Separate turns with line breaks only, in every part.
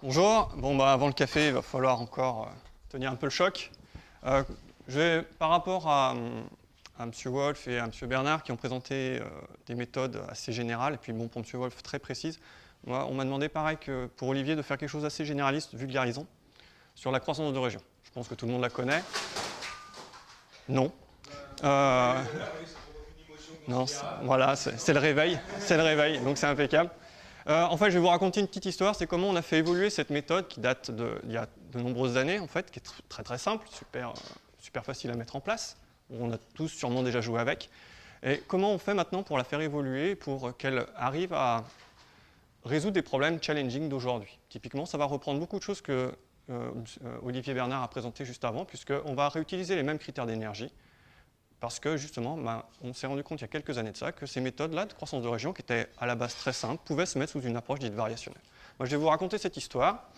Bonjour. Bon, avant le café, il va falloir encore tenir un peu le choc. Par rapport à M. Wolf et à M. Bernard qui ont présenté des méthodes assez générales, et puis bon, pour M. Wolf très précises, moi, on m'a demandé pareil que pour Olivier de faire quelque chose d'assez généraliste, vulgarisant, sur la croissance de région. Je pense que tout le monde la connaît. Non. Non, voilà, c'est le réveil. C'est le réveil, donc c'est impeccable. En fait, je vais vous raconter une petite histoire. C'est comment on a fait évoluer cette méthode qui date d'il y a de nombreuses années, en fait, qui est très très simple, super facile à mettre en place. On a tous sûrement déjà joué avec. Et comment on fait maintenant pour la faire évoluer, pour qu'elle arrive à résoudre des problèmes challenging d'aujourd'hui. Typiquement, ça va reprendre beaucoup de choses que Olivier Bernard a présenté juste avant, puisqu'on va réutiliser les mêmes critères d'énergie. Parce que justement, on s'est rendu compte il y a quelques années de ça que ces méthodes-là de croissance de région, qui étaient à la base très simples, pouvaient se mettre sous une approche dite variationnelle. Moi, je vais vous raconter cette histoire.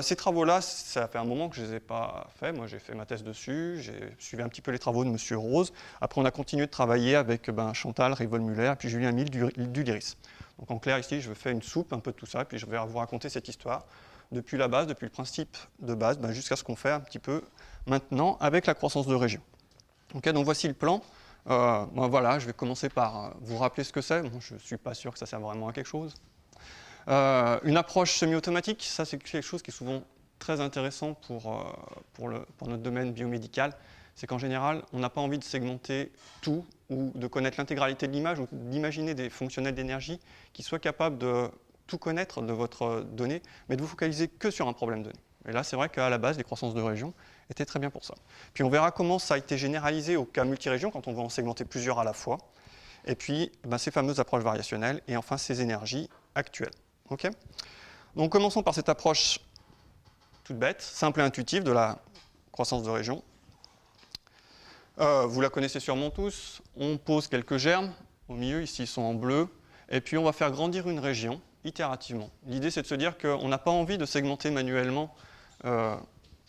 Ces travaux-là, ça fait un moment que je ne les ai pas faits. Moi, j'ai fait ma thèse dessus, j'ai suivi un petit peu les travaux de M. Rose. Après, on a continué de travailler avec Chantal Rivol-Muller et puis Julien Mille du LYRIS. Donc en clair, ici, je fais une soupe un peu de tout ça, puis je vais vous raconter cette histoire depuis la base, depuis le principe de base, jusqu'à ce qu'on fait un petit peu maintenant avec la croissance de région. Okay, donc voici le plan. Voilà, je vais commencer par vous rappeler ce que c'est. Bon, je ne suis pas sûr que ça serve vraiment à quelque chose. Une approche semi-automatique, ça c'est quelque chose qui est souvent très intéressant pour notre domaine biomédical. C'est qu'en général, on n'a pas envie de segmenter tout ou de connaître l'intégralité de l'image ou d'imaginer des fonctionnels d'énergie qui soient capables de tout connaître de votre donnée, mais de vous focaliser que sur un problème donné. Et là, c'est vrai qu'à la base, les croissances de région étaient très bien pour ça. Puis on verra comment ça a été généralisé au cas multirégion, quand on va en segmenter plusieurs à la fois. Et puis, ces fameuses approches variationnelles, et enfin ces énergies actuelles. Okay, donc commençons par cette approche toute bête, simple et intuitive de la croissance de région. Vous la connaissez sûrement tous. On pose quelques germes. Au milieu, ici, ils sont en bleu. Et puis, on va faire grandir une région itérativement. L'idée, c'est de se dire qu'on n'a pas envie de segmenter manuellement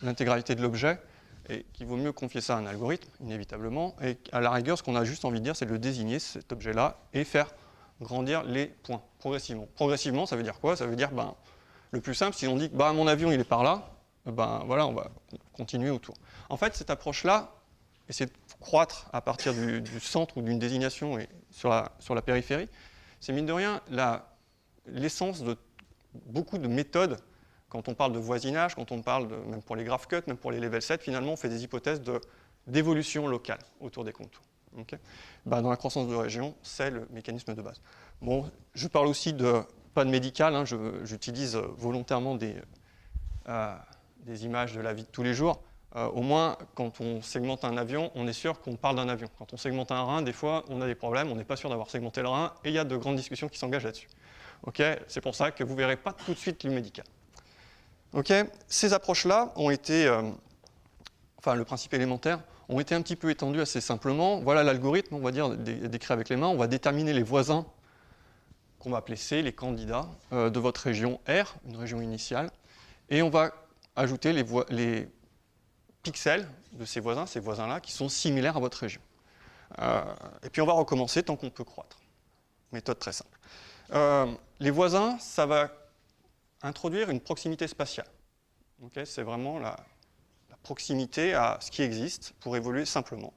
l'intégralité de l'objet et qu'il vaut mieux confier ça à un algorithme, inévitablement. Et à la rigueur, ce qu'on a juste envie de dire, c'est de le désigner, cet objet-là, et faire grandir les points progressivement. Progressivement, ça veut dire quoi? Ça veut dire, le plus simple, si on dit que mon avion, il est par là, voilà, on va continuer autour. En fait, cette approche-là, essayer de croître à partir du centre ou d'une désignation et sur la périphérie, c'est mine de rien l'essence de beaucoup de méthodes. Quand on parle de voisinage, quand on parle même pour les graph cuts, même pour les level 7, finalement, on fait des hypothèses d'évolution locale autour des contours. Okay, dans la croissance de région, c'est le mécanisme de base. Bon, je parle aussi pas de médical, j'utilise volontairement des images de la vie de tous les jours. Au moins, quand on segmente un avion, on est sûr qu'on parle d'un avion. Quand on segmente un rein, des fois, on a des problèmes, on n'est pas sûr d'avoir segmenté le rein, et il y a de grandes discussions qui s'engagent là-dessus. Okay, c'est pour ça que vous ne verrez pas tout de suite le médical. Okay, ces approches-là ont été, le principe élémentaire, ont été un petit peu étendues assez simplement. Voilà l'algorithme, on va dire, décrit avec les mains. On va déterminer les voisins, qu'on va appeler C, les candidats de votre région R, une région initiale, et on va ajouter les pixels de ces voisins-là, qui sont similaires à votre région. Et puis on va recommencer tant qu'on peut croître. Méthode très simple. Les voisins, ça va introduire une proximité spatiale. Okay, c'est vraiment la proximité à ce qui existe pour évoluer simplement.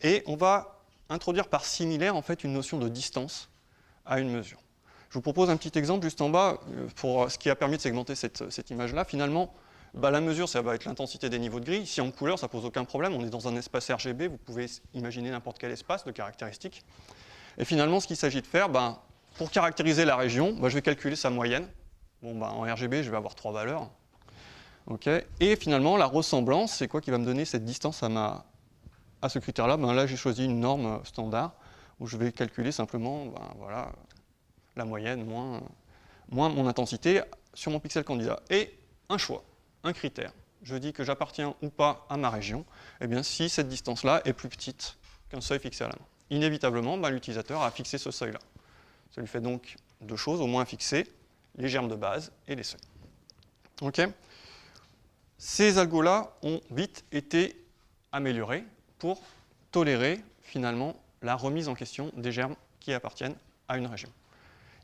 Et on va introduire par similaire en fait une notion de distance à une mesure. Je vous propose un petit exemple juste en bas pour ce qui a permis de segmenter cette image-là. Finalement, la mesure, ça va être l'intensité des niveaux de gris. Ici en couleur, ça ne pose aucun problème. On est dans un espace RGB. Vous pouvez imaginer n'importe quel espace de caractéristiques. Et finalement, ce qu'il s'agit de faire, pour caractériser la région, je vais calculer sa moyenne. En RGB, je vais avoir 3 valeurs. Okay. Et finalement, la ressemblance, c'est quoi qui va me donner cette distance à ce critère-là? Là, j'ai choisi une norme standard où je vais calculer simplement voilà, la moyenne moins mon intensité sur mon pixel candidat. Et un choix, un critère. Je dis que j'appartiens ou pas à ma région, si cette distance-là est plus petite qu'un seuil fixé à la main. Inévitablement, l'utilisateur a fixé ce seuil-là. Ça lui fait donc 2 choses, au moins fixer les germes de base et les seuils. Okay. Ces algos-là ont vite été améliorés pour tolérer finalement la remise en question des germes qui appartiennent à une région.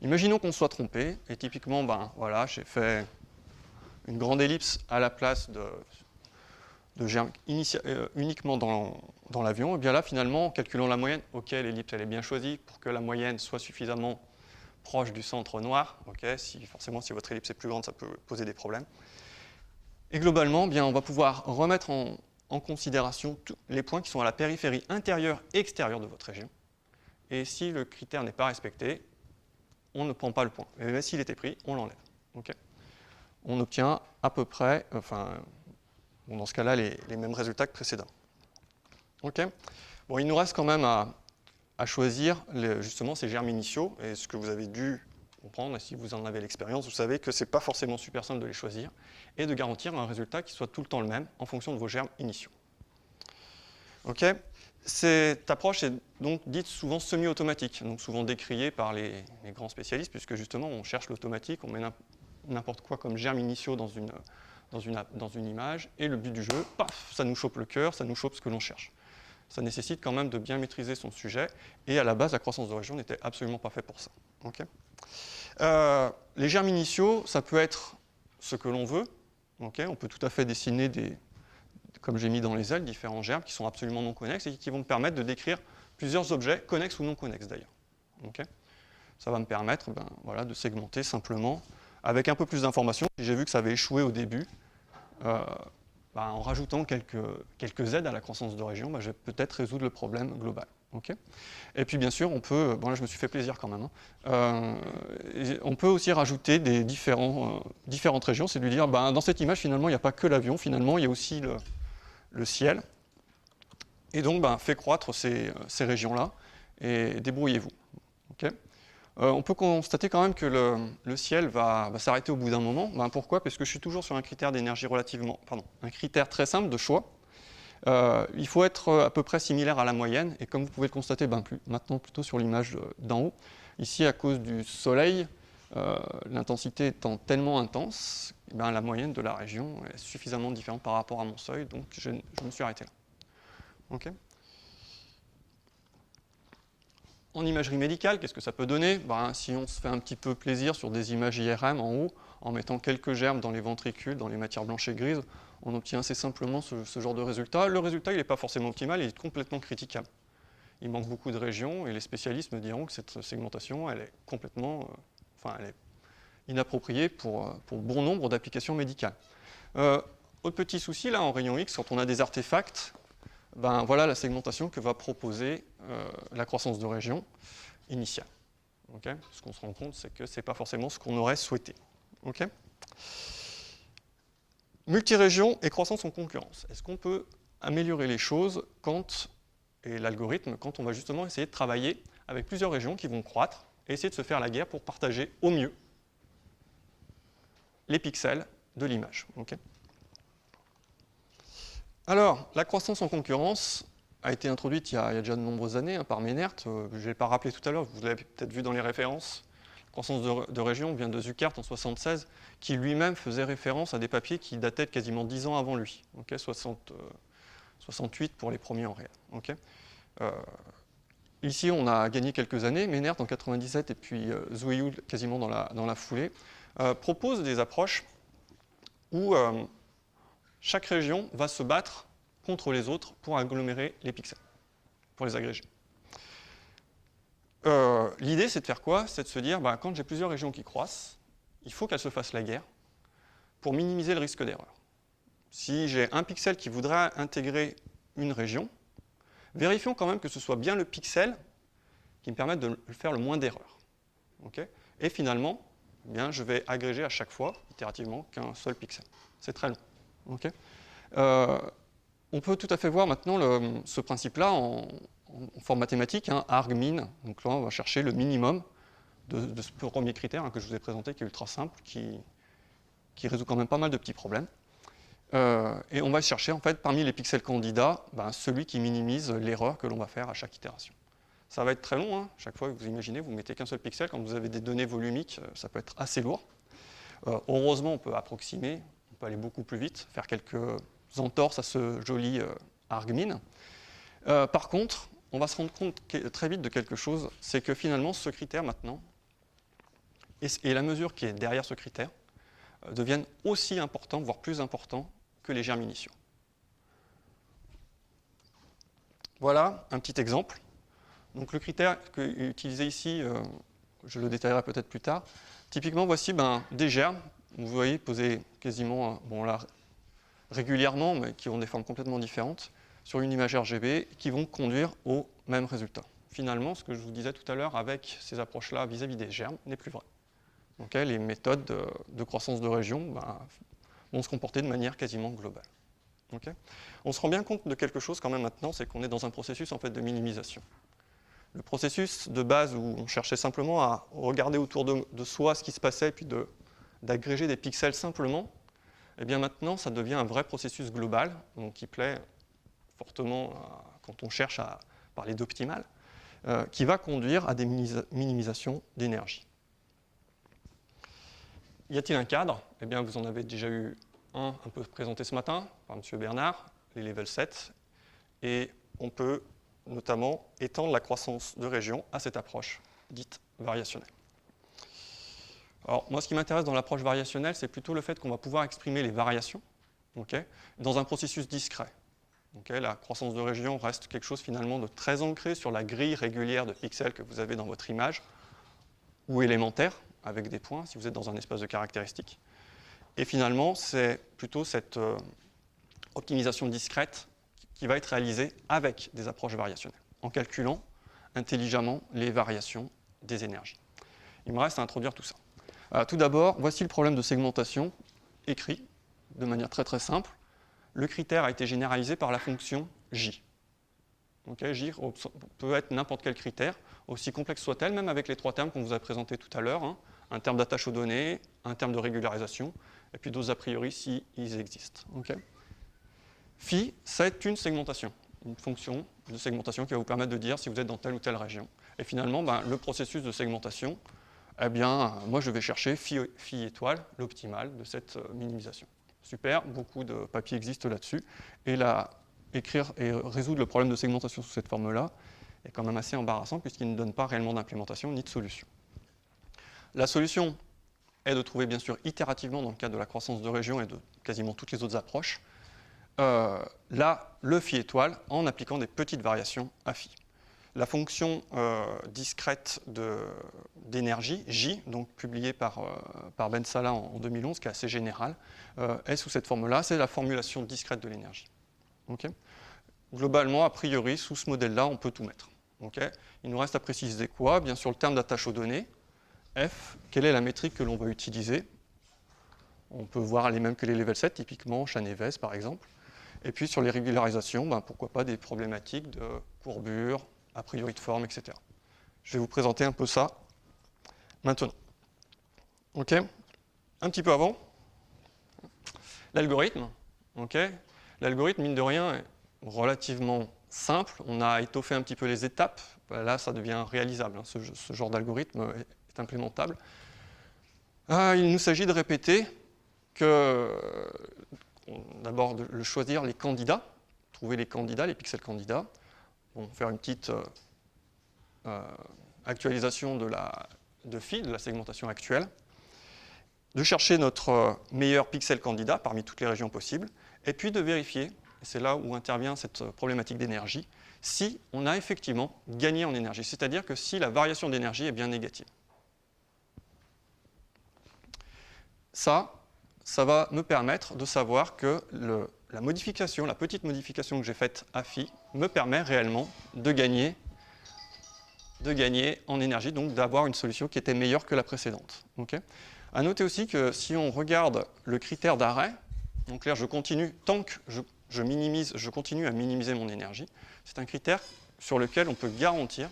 Imaginons qu'on soit trompé, et typiquement, voilà, j'ai fait une grande ellipse à la place de germes uniquement dans l'avion, et bien là, finalement, en calculant la moyenne, ok, l'ellipse, elle est bien choisie pour que la moyenne soit suffisamment proche du centre noir. Forcément, si votre ellipse est plus grande, ça peut poser des problèmes. Et globalement, bien, on va pouvoir remettre en considération tous les points qui sont à la périphérie intérieure et extérieure de votre région. Et si le critère n'est pas respecté, on ne prend pas le point. Mais s'il était pris, on l'enlève. On obtient à peu près, dans ce cas-là, les mêmes résultats que précédents. Bon, il nous reste quand même à choisir justement ces germes initiaux. Et ce que vous avez dû comprendre, et si vous en avez l'expérience, vous savez que ce n'est pas forcément super simple de les choisir et de garantir un résultat qui soit tout le temps le même en fonction de vos germes initiaux. Cette approche est donc dite souvent semi-automatique, donc souvent décriée par les grands spécialistes, puisque justement on cherche l'automatique, on met n'importe quoi comme germe initiaux dans une image, et le but du jeu, paf, ça nous chope le cœur, ça nous chope ce que l'on cherche. Ça nécessite quand même de bien maîtriser son sujet, et à la base, la croissance de région n'était absolument pas fait pour ça. Les germes initiaux, ça peut être ce que l'on veut. On peut tout à fait dessiner comme j'ai mis dans les ailes, différents germes qui sont absolument non connexes et qui vont me permettre de décrire plusieurs objets, connexes ou non connexes d'ailleurs. Ça va me permettre de segmenter simplement avec un peu plus d'informations. J'ai vu que ça avait échoué au début. En rajoutant quelques aides à la croissance de région, je vais peut-être résoudre le problème global. Et puis bien sûr, on peut, là je me suis fait plaisir quand même, on peut aussi rajouter des différentes régions, c'est de lui dire, dans cette image finalement il n'y a pas que l'avion, finalement il y a aussi le ciel. Et donc fait croître ces régions-là et débrouillez-vous. On peut constater quand même que le ciel va s'arrêter au bout d'un moment. Pourquoi? Parce que je suis toujours sur un critère d'énergie un critère très simple de choix. Il faut être à peu près similaire à la moyenne, et comme vous pouvez le constater maintenant plutôt sur l'image d'en haut, ici à cause du soleil, l'intensité étant tellement intense, la moyenne de la région est suffisamment différente par rapport à mon seuil, donc je me suis arrêté là. En imagerie médicale, qu'est-ce que ça peut donner? Si on se fait un petit peu plaisir sur des images IRM en haut, en mettant quelques germes dans les ventricules, dans les matières blanches et grises, on obtient assez simplement ce genre de résultat. Le résultat, il n'est pas forcément optimal, il est complètement critiquable. Il manque beaucoup de régions, et les spécialistes me diront que cette segmentation, elle est complètement elle est inappropriée pour bon nombre d'applications médicales. Autre petit souci, là, en rayon X, quand on a des artefacts, voilà la segmentation que va proposer la croissance de région initiale. Ce qu'on se rend compte, c'est que ce n'est pas forcément ce qu'on aurait souhaité. Multirégion et croissance en concurrence. Est-ce qu'on peut améliorer les choses et l'algorithme quand on va justement essayer de travailler avec plusieurs régions qui vont croître et essayer de se faire la guerre pour partager au mieux les pixels de l'image. Alors, la croissance en concurrence a été introduite il y a déjà de nombreuses années par Ménert. Je ne vais pas rappeler tout à l'heure, vous l'avez peut-être vu dans les références. La croissance de région vient de Zuckert en 1976, qui lui-même faisait référence à des papiers qui dataient de quasiment 10 ans avant lui. 68 pour les premiers en réel. Ici, on a gagné quelques années. Ménert en 1997 et puis Zhuiyu quasiment dans la foulée, proposent des approches où chaque région va se battre contre les autres pour agglomérer les pixels, pour les agréger. L'idée, c'est de faire quoi? C'est de se dire, quand j'ai plusieurs régions qui croissent, il faut qu'elles se fassent la guerre pour minimiser le risque d'erreur. Si j'ai un pixel qui voudrait intégrer une région, vérifions quand même que ce soit bien le pixel qui me permette de faire le moins d'erreurs. Et finalement, je vais agréger à chaque fois, itérativement, qu'un seul pixel. C'est très long. On peut tout à fait voir maintenant ce principe-là en forme mathématique, argmin. Donc là, on va chercher le minimum de ce premier critère que je vous ai présenté, qui est ultra simple, qui résout quand même pas mal de petits problèmes. Et on va chercher, en fait, parmi les pixels candidats, celui qui minimise l'erreur que l'on va faire à chaque itération. Ça va être très long. Chaque fois que vous imaginez, vous mettez qu'un seul pixel. Quand vous avez des données volumiques, ça peut être assez lourd. Heureusement, on peut approximer, on peut aller beaucoup plus vite, faire quelques entorses à ce joli argmin. Par contre, on va se rendre compte très vite de quelque chose, c'est que finalement, ce critère maintenant, et la mesure qui est derrière ce critère, deviennent aussi importants, voire plus importants que les germes initiaux. Voilà un petit exemple. Donc le critère utilisé ici, je le détaillerai peut-être plus tard. Typiquement, voici des germes, vous voyez, posés quasiment là, régulièrement, mais qui ont des formes complètement différentes, sur une image RGB, qui vont conduire au même résultat. Finalement, ce que je vous disais tout à l'heure avec ces approches-là vis-à-vis des germes n'est plus vrai. Donc, les méthodes de croissance de région vont se comporter de manière quasiment globale. Okay. On se rend bien compte de quelque chose quand même maintenant, c'est qu'on est dans un processus en fait, de minimisation. Le processus de base où on cherchait simplement à regarder autour de soi ce qui se passait et puis d'agréger des pixels simplement, eh bien maintenant ça devient un vrai processus global, donc qui plaît fortement quand on cherche à parler d'optimal, qui va conduire à des minimisations d'énergie. Y a-t-il un cadre? Eh bien vous en avez déjà eu un peu présenté ce matin par M. Bernard, les level 7, et on peut notamment étendre la croissance de région à cette approche dite variationnelle. Alors moi, ce qui m'intéresse dans l'approche variationnelle, c'est plutôt le fait qu'on va pouvoir exprimer les variations dans un processus discret. La croissance de région reste quelque chose finalement de très ancré sur la grille régulière de pixels que vous avez dans votre image, ou élémentaire, avec des points, si vous êtes dans un espace de caractéristiques. Et finalement, c'est plutôt cette optimisation discrète qui va être réalisée avec des approches variationnelles, en calculant intelligemment les variations des énergies. Il me reste à introduire tout ça. Tout d'abord, voici le problème de segmentation écrit de manière très très simple. Le critère a été généralisé par la fonction J. J peut être n'importe quel critère, aussi complexe soit-elle, même avec les trois termes qu'on vous a présentés tout à l'heure, un terme d'attache aux données, un terme de régularisation, et puis d'autres a priori si ils existent. Phi, c'est une segmentation, une fonction de segmentation qui va vous permettre de dire si vous êtes dans telle ou telle région. Et finalement, le processus de segmentation, eh bien, moi je vais chercher phi étoile, l'optimal de cette minimisation. Super, beaucoup de papiers existent là-dessus. Et écrire et résoudre le problème de segmentation sous cette forme-là est quand même assez embarrassant puisqu'il ne donne pas réellement d'implémentation ni de solution. La solution est de trouver bien sûr itérativement dans le cadre de la croissance de région et de quasiment toutes les autres approches, le phi étoile en appliquant des petites variations à phi. La fonction discrète d'énergie, J, donc publiée par Ben Salah en 2011, qui est assez générale, est sous cette forme-là, c'est la formulation discrète de l'énergie. Globalement, a priori, sous ce modèle-là, on peut tout mettre. Il nous reste à préciser quoi? Bien sûr, le terme d'attache aux données, F, quelle est la métrique que l'on va utiliser? On peut voir les mêmes que les level 7, typiquement Chaneves par exemple. Et puis sur les régularisations, pourquoi pas des problématiques de courbure, a priori de forme, etc. Je vais vous présenter un peu ça maintenant. Un petit peu avant, l'algorithme. L'algorithme, mine de rien, est relativement simple. On a étoffé un petit peu les étapes. Là, ça devient réalisable. Ce genre d'algorithme est implémentable. Il nous s'agit de répéter que, d'abord, de choisir les candidats, trouver les candidats, les pixels candidats. Faire une petite actualisation de phi, de la segmentation actuelle, de chercher notre meilleur pixel candidat parmi toutes les régions possibles, et puis de vérifier, et c'est là où intervient cette problématique d'énergie, si on a effectivement gagné en énergie, c'est-à-dire que si la variation d'énergie est bien négative. Ça va me permettre de savoir que la modification, la petite modification que j'ai faite à phi me permet réellement de gagner en énergie, donc d'avoir une solution qui était meilleure que la précédente. À noter aussi que si on regarde le critère d'arrêt, donc là je continue, tant que je continue à minimiser mon énergie, c'est un critère sur lequel on peut garantir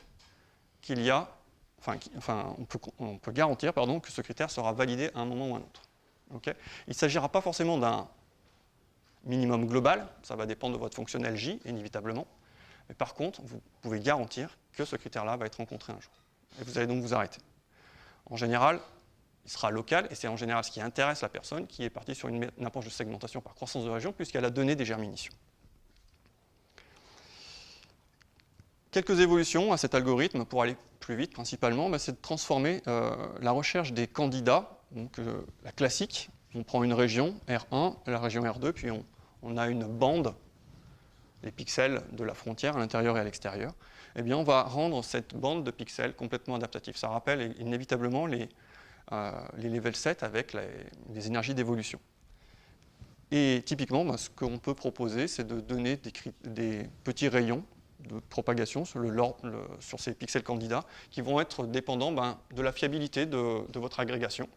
qu'il y a, on peut garantir que ce critère sera validé à un moment ou à un autre. Il ne s'agira pas forcément d'un minimum global, ça va dépendre de votre fonctionnel J, inévitablement. Mais par contre, vous pouvez garantir que ce critère-là va être rencontré un jour. Et vous allez donc vous arrêter. En général, il sera local, et c'est en général ce qui intéresse la personne qui est partie sur une approche de segmentation par croissance de région, puisqu'elle a donné des germes initiaux. Quelques évolutions à cet algorithme pour aller plus vite, principalement, c'est de transformer la recherche des candidats, donc la classique, on prend une région, R1, la région R2, puis on a une bande, les pixels de la frontière à l'intérieur et à l'extérieur. Eh bien, on va rendre cette bande de pixels complètement adaptative. Ça rappelle inévitablement les level 7 avec les énergies d'évolution. Et typiquement, ce qu'on peut proposer, c'est de donner des petits rayons de propagation sur ces pixels candidats qui vont être dépendants de la fiabilité de votre agrégation.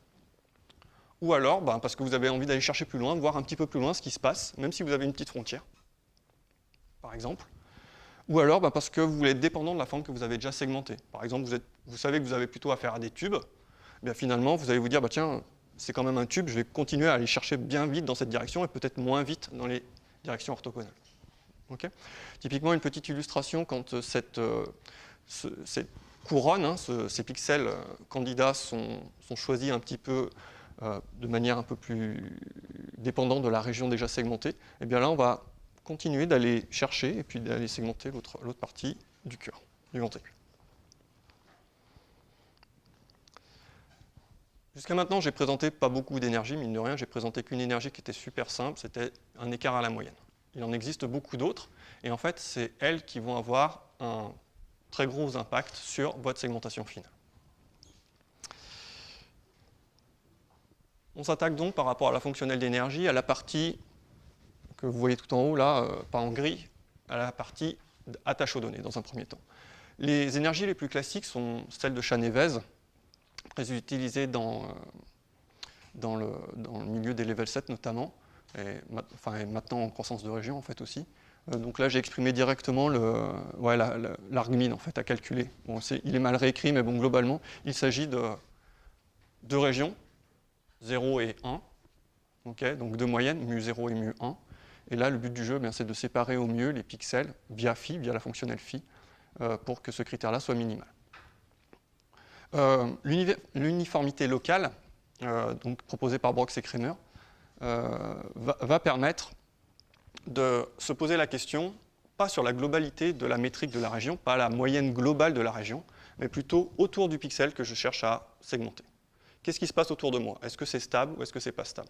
Ou alors, parce que vous avez envie d'aller chercher plus loin, voir un petit peu plus loin ce qui se passe, même si vous avez une petite frontière, par exemple. Ou alors parce que vous voulez être dépendant de la forme que vous avez déjà segmentée. Par exemple, vous savez que vous avez plutôt affaire à des tubes, bien finalement, vous allez vous dire, tiens, c'est quand même un tube, je vais continuer à aller chercher bien vite dans cette direction et peut-être moins vite dans les directions orthogonales. Okay. Typiquement, une petite illustration, quand cette couronne, ces pixels candidats sont choisis un petit peu de manière un peu plus dépendante de la région déjà segmentée, et bien là, on va continuer d'aller chercher et puis d'aller segmenter l'autre partie du cœur, du ventricule. Jusqu'à maintenant, j'ai présenté pas beaucoup d'énergie, mine de rien, j'ai présenté qu'une énergie qui était super simple, c'était un écart à la moyenne. Il en existe beaucoup d'autres, et en fait, c'est elles qui vont avoir un très gros impact sur votre segmentation finale. On s'attaque donc par rapport à la fonctionnelle d'énergie, à la partie que vous voyez tout en haut, là, pas en gris, à la partie attache aux données, dans un premier temps. Les énergies les plus classiques sont celles de Chanévez, très utilisées dans le milieu des level 7 notamment, et maintenant en croissance de région en fait aussi. Donc là, j'ai exprimé directement l'argmin en fait à calculer. Bon, il est mal réécrit, mais bon, globalement, il s'agit de deux régions, 0 et 1, okay, donc deux moyennes, mu0 et mu1. Et là, le but du jeu, c'est de séparer au mieux les pixels via phi, via la fonctionnelle phi, pour que ce critère-là soit minimal. L'uniformité locale, donc proposée par Brox et Kremer, va permettre de se poser la question, pas sur la globalité de la métrique de la région, pas la moyenne globale de la région, mais plutôt autour du pixel que je cherche à segmenter. Qu'est-ce qui se passe autour de moi? Est-ce que c'est stable ou est-ce que c'est pas stable?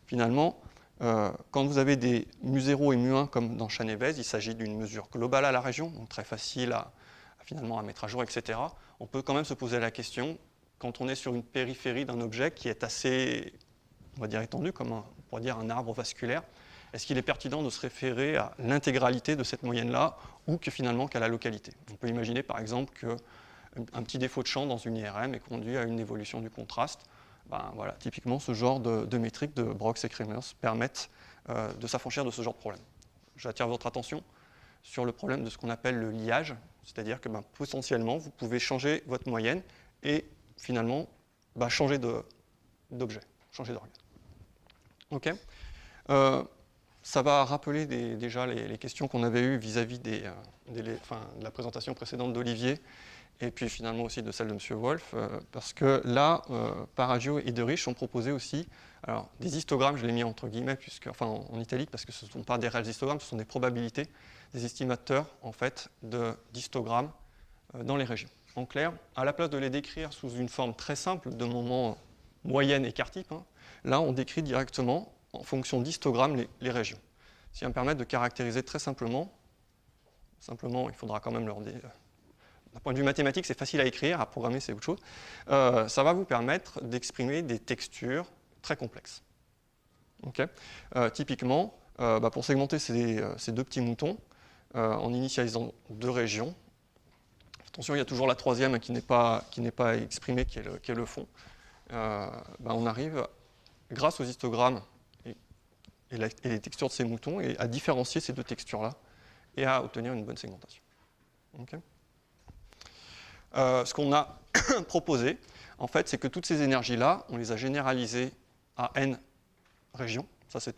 Finalement, quand vous avez des mu0 et mu1 comme dans Chanévez, il s'agit d'une mesure globale à la région, donc très facile finalement à mettre à jour, etc. On peut quand même se poser la question, quand on est sur une périphérie d'un objet qui est assez, on va dire, étendu, comme on pourrait dire un arbre vasculaire, est-ce qu'il est pertinent de se référer à l'intégralité de cette moyenne-là ou que finalement qu'à la localité? On peut imaginer par exemple qu'un petit défaut de champ dans une IRM est conduit à une évolution du contraste. Voilà, typiquement, ce genre de métriques de Brox et Kremer permettent de s'affranchir de ce genre de problème. J'attire votre attention sur le problème de ce qu'on appelle le liage, c'est-à-dire que potentiellement, vous pouvez changer votre moyenne et finalement changer d'objet, changer d'organe. OK. Ça va rappeler déjà les questions qu'on avait eues vis-à-vis de la présentation précédente d'Olivier et puis finalement aussi de celle de M. Wolf, parce que là, Paraggio et De Risch ont proposé aussi des histogrammes, je l'ai mis entre guillemets, en italique, parce que ce ne sont pas des réels histogrammes, ce sont des probabilités, des estimateurs en fait d'histogrammes dans les régions. En clair, à la place de les décrire sous une forme très simple de moment moyenne écart-type, là on décrit directement en fonction d'histogrammes les régions. Ce qui va me permettre de caractériser très simplement, il faudra quand même leur dire. D'un point de vue mathématique, c'est facile à écrire, à programmer, c'est autre chose. Ça va vous permettre d'exprimer des textures très complexes. Okay. Typiquement, pour segmenter ces deux petits moutons, en initialisant deux régions, attention, il y a toujours la troisième qui n'est pas exprimée, qui est le fond, on arrive, grâce aux histogrammes et les textures de ces moutons, à différencier ces deux textures-là et à obtenir une bonne segmentation. Okay. Ce qu'on a proposé, en fait, c'est que toutes ces énergies-là, on les a généralisées à n régions, ça c'est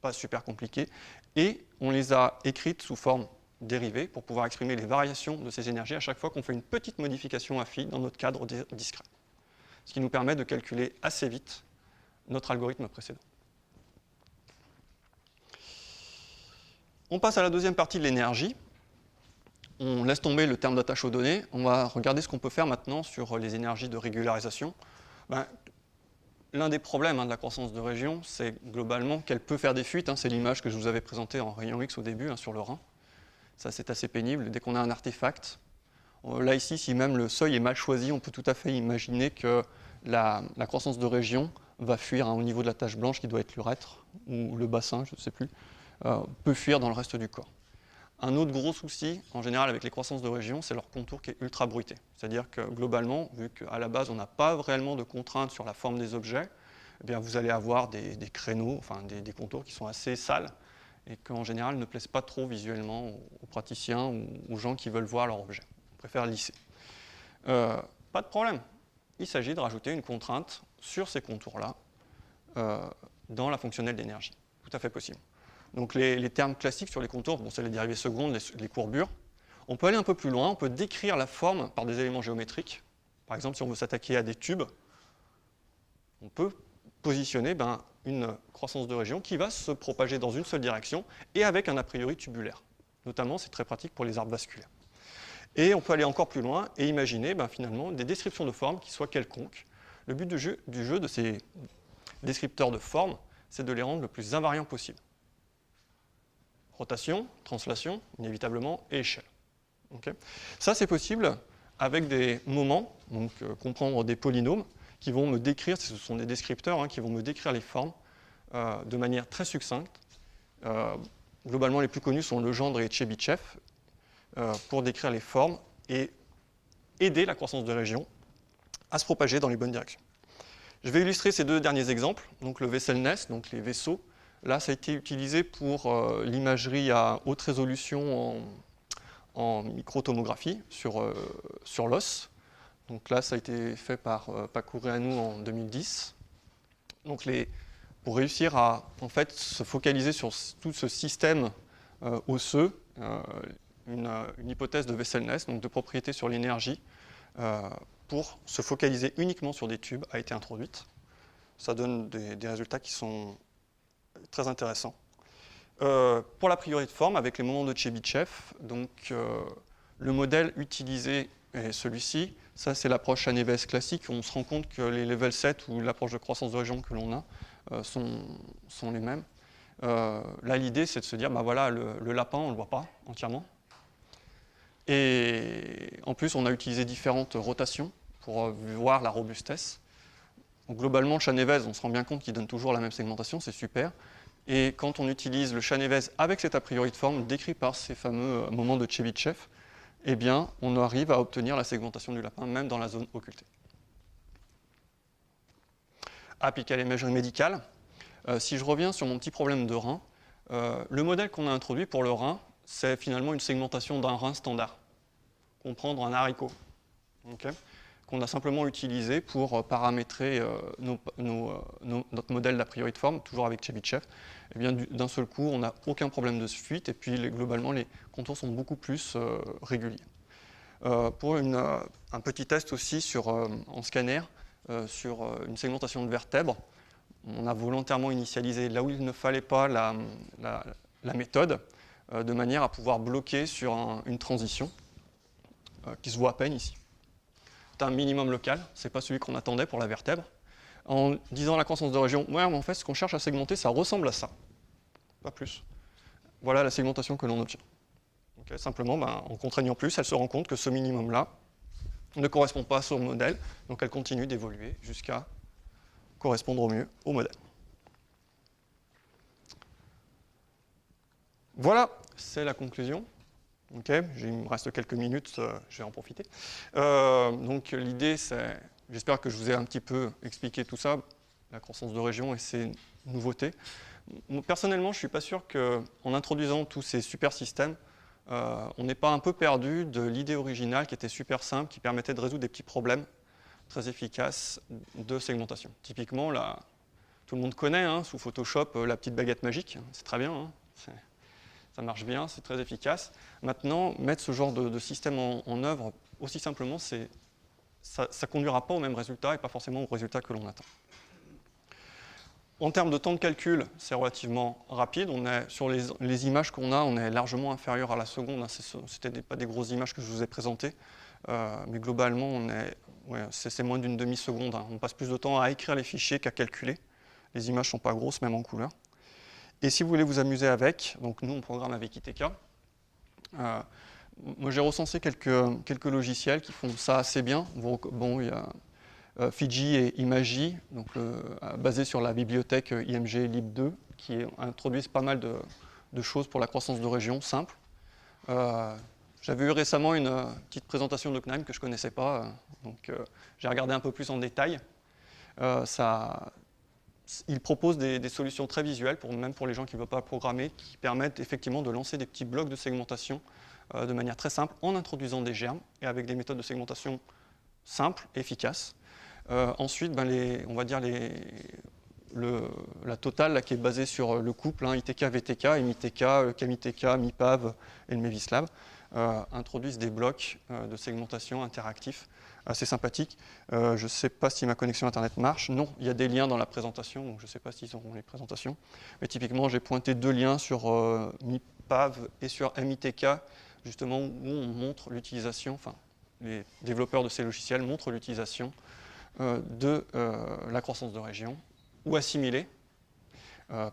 pas super compliqué, et on les a écrites sous forme dérivée pour pouvoir exprimer les variations de ces énergies à chaque fois qu'on fait une petite modification à phi dans notre cadre discret. Ce qui nous permet de calculer assez vite notre algorithme précédent. On passe à la deuxième partie de l'énergie. On laisse tomber le terme d'attache aux données. On va regarder ce qu'on peut faire maintenant sur les énergies de régularisation. l'un des problèmes de la croissance de région, c'est globalement qu'elle peut faire des fuites. C'est l'image que je vous avais présentée en rayon X au début, sur le Rhin. Ça, c'est assez pénible. Dès qu'on a un artefact, là, ici, si même le seuil est mal choisi, on peut tout à fait imaginer que la croissance de région va fuir au niveau de la tache blanche qui doit être l'urètre ou le bassin, je ne sais plus, peut fuir dans le reste du corps. Un autre gros souci, en général, avec les croissances de région, c'est leur contour qui est ultra bruité. C'est-à-dire que globalement, vu qu'à la base, on n'a pas réellement de contraintes sur la forme des objets, eh bien, vous allez avoir des créneaux, enfin des contours qui sont assez sales et qu'en général ne plaisent pas trop visuellement aux praticiens ou aux gens qui veulent voir leur objet. On préfère lisser. Pas de problème. Il s'agit de rajouter une contrainte sur ces contours-là dans la fonctionnelle d'énergie. Tout à fait possible. Donc les termes classiques sur les contours, c'est les dérivées secondes, les courbures. On peut aller un peu plus loin, on peut décrire la forme par des éléments géométriques. Par exemple, si on veut s'attaquer à des tubes, on peut positionner une croissance de région qui va se propager dans une seule direction et avec un a priori tubulaire. Notamment, c'est très pratique pour les arbres vasculaires. Et on peut aller encore plus loin et imaginer finalement des descriptions de forme qui soient quelconques. Le but du jeu de ces descripteurs de forme, c'est de les rendre le plus invariants possible. Rotation, translation, inévitablement, et échelle. Okay. Ça, c'est possible avec des moments, donc comprendre des polynômes, qui vont me décrire, ce sont des descripteurs qui vont me décrire les formes de manière très succincte. Globalement, les plus connus sont Legendre et Tchebychev, pour décrire les formes et aider la croissance de région à se propager dans les bonnes directions. Je vais illustrer ces deux derniers exemples, donc le Vesselnest, donc les vaisseaux. Là, ça a été utilisé pour l'imagerie à haute résolution en microtomographie sur l'os. Donc là, ça a été fait par Pacureanu en 2010. Donc pour réussir à en fait, se focaliser sur tout ce système osseux, une hypothèse de Vesselnest, donc de propriété sur l'énergie, pour se focaliser uniquement sur des tubes, a été introduite. Ça donne des résultats qui sont très intéressant. Pour la priorité de forme, avec les moments de Tchebychev, donc le modèle utilisé est celui-ci. Ça, c'est l'approche Chaneves classique. On se rend compte que les level 7 ou l'approche de croissance de région que l'on a sont les mêmes. Là, l'idée, c'est de se dire, voilà, le lapin, on ne le voit pas entièrement. Et en plus, on a utilisé différentes rotations pour voir la robustesse. Donc, globalement, le Chaneves, on se rend bien compte qu'il donne toujours la même segmentation, c'est super. Et quand on utilise le Chaneves avec cet a priori de forme décrit par ces fameux moments de Tchebychev, eh bien, on arrive à obtenir la segmentation du lapin, même dans la zone occultée. Appliqué à l'imagerie médicale, si je reviens sur mon petit problème de rein, le modèle qu'on a introduit pour le rein, c'est finalement une segmentation d'un rein standard. Comprendre un haricot. Okay, qu'on a simplement utilisé pour paramétrer notre modèle d'a priori de forme, toujours avec Tchebychev. Eh bien, d'un seul coup, on n'a aucun problème de fuite, et puis globalement, les contours sont beaucoup plus réguliers. Pour un petit test aussi en scanner, sur une segmentation de vertèbres, on a volontairement initialisé là où il ne fallait pas la méthode, de manière à pouvoir bloquer sur une transition qui se voit à peine ici. C'est un minimum local, ce n'est pas celui qu'on attendait pour la vertèbre. En disant la croissance de région, mais en fait, ce qu'on cherche à segmenter, ça ressemble à ça. Pas plus. Voilà la segmentation que l'on obtient. Okay, simplement, en contraignant plus, elle se rend compte que ce minimum-là ne correspond pas à son modèle, donc elle continue d'évoluer jusqu'à correspondre au mieux au modèle. Voilà, c'est la conclusion. Okay, il me reste quelques minutes, je vais en profiter. Donc l'idée, c'est, j'espère que je vous ai un petit peu expliqué tout ça, la croissance de région et ses nouveautés. Personnellement, je ne suis pas sûr qu'en introduisant tous ces super systèmes, on n'ait pas un peu perdu de l'idée originale qui était super simple, qui permettait de résoudre des petits problèmes très efficaces de segmentation. Typiquement, là, tout le monde connaît, sous Photoshop, la petite baguette magique, c'est très bien. Ça marche bien, c'est très efficace. Maintenant, mettre ce genre de système en œuvre aussi simplement, ça ne conduira pas au même résultat et pas forcément au résultat que l'on attend. En termes de temps de calcul, c'est relativement rapide. Sur les images qu'on a, on est largement inférieur à la seconde. Ce n'étaient pas des grosses images que je vous ai présentées, mais globalement, on est ouais, c'est moins d'une demi-seconde. Hein. On passe plus de temps à écrire les fichiers qu'à calculer. Les images ne sont pas grosses, même en couleur. Et si vous voulez vous amuser avec, donc nous on programme avec ITK. Moi j'ai recensé quelques logiciels qui font ça assez bien. Bon, il y a Fiji et Imagy, donc, basés sur la bibliothèque IMG Lib2, qui introduisent pas mal de choses pour la croissance de région simple. J'avais eu récemment une petite présentation de CNAME que je ne connaissais pas, donc j'ai regardé un peu plus en détail. Il propose des solutions très visuelles, même pour les gens qui ne veulent pas programmer, qui permettent effectivement de lancer des petits blocs de segmentation de manière très simple, en introduisant des germes et avec des méthodes de segmentation simples et efficaces. Ensuite, on va dire la totale là, qui est basée sur le couple ITK-VTK, MITK, KMITK, MIPAV et le MEVISLab, introduisent des blocs de segmentation interactifs assez sympathiques. Je ne sais pas si ma connexion Internet marche. Non, il y a des liens dans la présentation, donc je ne sais pas s'ils auront les présentations. Mais typiquement, j'ai pointé 2 liens sur MIPAV et sur MITK, justement où on montre l'utilisation, enfin, les développeurs de ces logiciels montrent l'utilisation de la croissance de région ou assimilée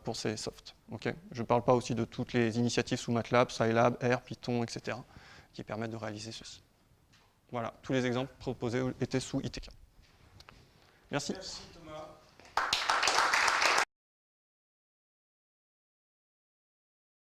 pour ces softs. Okay, je ne parle pas aussi de toutes les initiatives sous MATLAB, Scilab, R, Python, etc., qui permettent de réaliser ceci. Voilà, tous les exemples proposés étaient sous ITK. Merci.